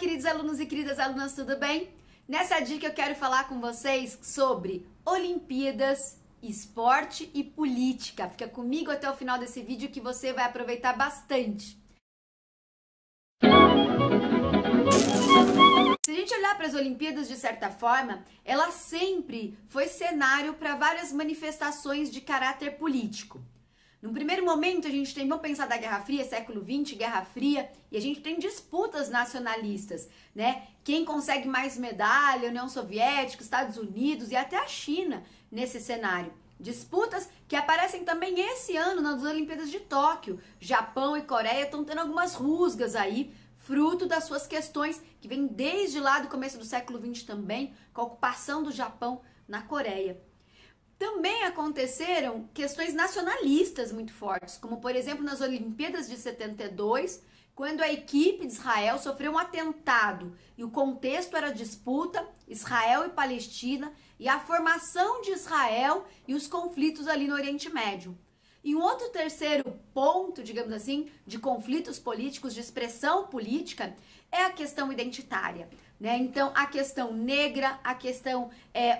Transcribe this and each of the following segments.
queridos alunos e queridas alunas, tudo bem? Nessa dica eu quero falar com vocês sobre Olimpíadas, esporte e política. Fica comigo até o final desse vídeo que você vai aproveitar bastante. Se a gente olhar para as Olimpíadas de certa forma, ela sempre foi cenário para várias manifestações de caráter político. Num primeiro momento, a gente tem, vamos pensar da Guerra Fria, século XX, Guerra Fria, e a gente tem disputas nacionalistas, né? Quem consegue mais medalha, União Soviética, Estados Unidos e até a China nesse cenário. Disputas que aparecem também esse ano nas Olimpíadas de Tóquio. Japão e Coreia estão tendo algumas rusgas aí, fruto das suas questões que vêm desde lá do começo do século XX também, com a ocupação do Japão na Coreia. Também aconteceram questões nacionalistas muito fortes, como por exemplo nas Olimpíadas de 72, quando a equipe de Israel sofreu um atentado e o contexto era disputa, Israel e Palestina, e a formação de Israel e os conflitos ali no Oriente Médio. E um outro terceiro ponto, digamos assim, de conflitos políticos, de expressão política, é a questão identitária, né? Então, a questão negra, a questão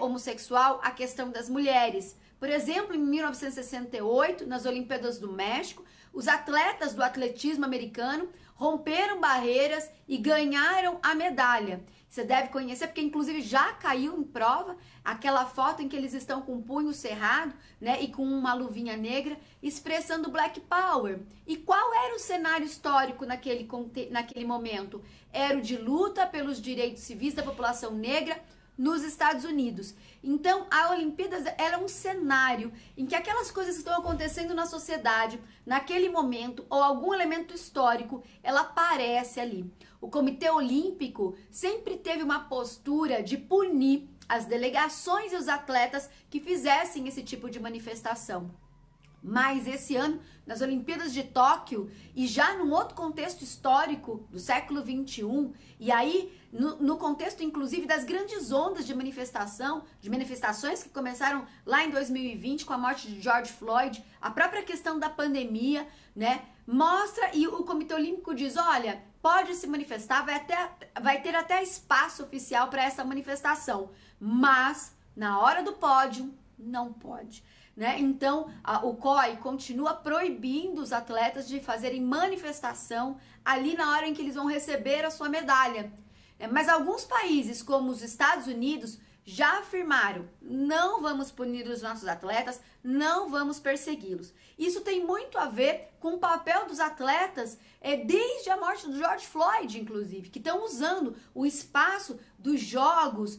homossexual, a questão das mulheres. Por exemplo, em 1968, nas Olimpíadas do México, os atletas do atletismo americano romperam barreiras e ganharam a medalha. Você deve conhecer, porque inclusive já caiu em prova aquela foto em que eles estão com o punho cerrado, né, e com uma luvinha negra, expressando Black Power. E qual era o cenário histórico naquele momento? Era o de luta pelos direitos civis da população negra nos Estados Unidos. Então, a Olimpíadas era um cenário em que aquelas coisas que estão acontecendo na sociedade, naquele momento, ou algum elemento histórico, ela aparece ali. O Comitê Olímpico sempre teve uma postura de punir as delegações e os atletas que fizessem esse tipo de manifestação. Mas esse ano, nas Olimpíadas de Tóquio, e já num outro contexto histórico do século XXI, e aí no contexto inclusive das grandes ondas de manifestações que começaram lá em 2020 com a morte de George Floyd, a própria questão da pandemia, né, mostra, e o Comitê Olímpico diz, olha, pode se manifestar, vai ter até espaço oficial para essa manifestação, mas na hora do pódio não pode. Né? Então, o COI continua proibindo os atletas de fazerem manifestação ali na hora em que eles vão receber a sua medalha. Mas alguns países, como os Estados Unidos, já afirmaram, não vamos punir os nossos atletas, não vamos persegui-los. Isso tem muito a ver com o papel dos atletas desde a morte do George Floyd, inclusive, que estão usando o espaço dos jogos,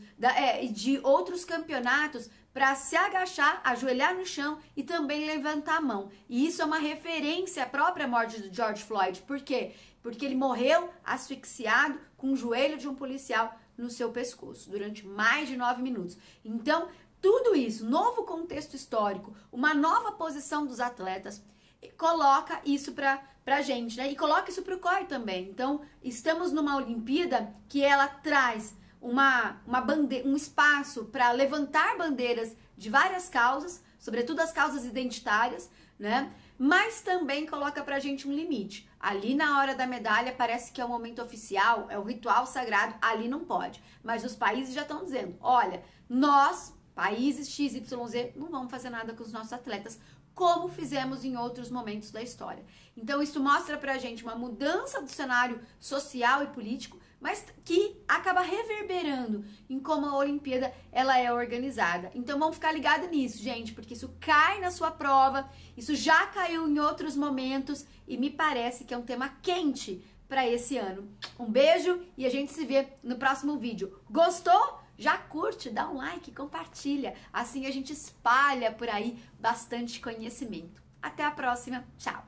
de outros campeonatos, para se agachar, ajoelhar no chão e também levantar a mão. E isso é uma referência à própria morte do George Floyd. Por quê? Porque ele morreu asfixiado com o joelho de um policial no seu pescoço durante mais de 9 minutos. Então, tudo isso, novo contexto histórico, uma nova posição dos atletas, coloca isso pra gente, né? E coloca isso pro COI também. Então, estamos numa Olimpíada que ela traz um espaço para levantar bandeiras de várias causas, sobretudo as causas identitárias, né? Mas também coloca pra gente um limite. Ali na hora da medalha parece que é o momento oficial, é o ritual sagrado, ali não pode. Mas os países já estão dizendo, olha, nós, países XYZ, não vamos fazer nada com os nossos atletas, como fizemos em outros momentos da história. Então isso mostra pra gente uma mudança do cenário social e político, mas que acaba reverberando em como a Olimpíada ela é organizada. Então vamos ficar ligados nisso, gente, porque isso cai na sua prova, isso já caiu em outros momentos e me parece que é um tema quente para esse ano. Um beijo e a gente se vê no próximo vídeo. Gostou? Já curte, dá um like, compartilha. Assim a gente espalha por aí bastante conhecimento. Até a próxima. Tchau!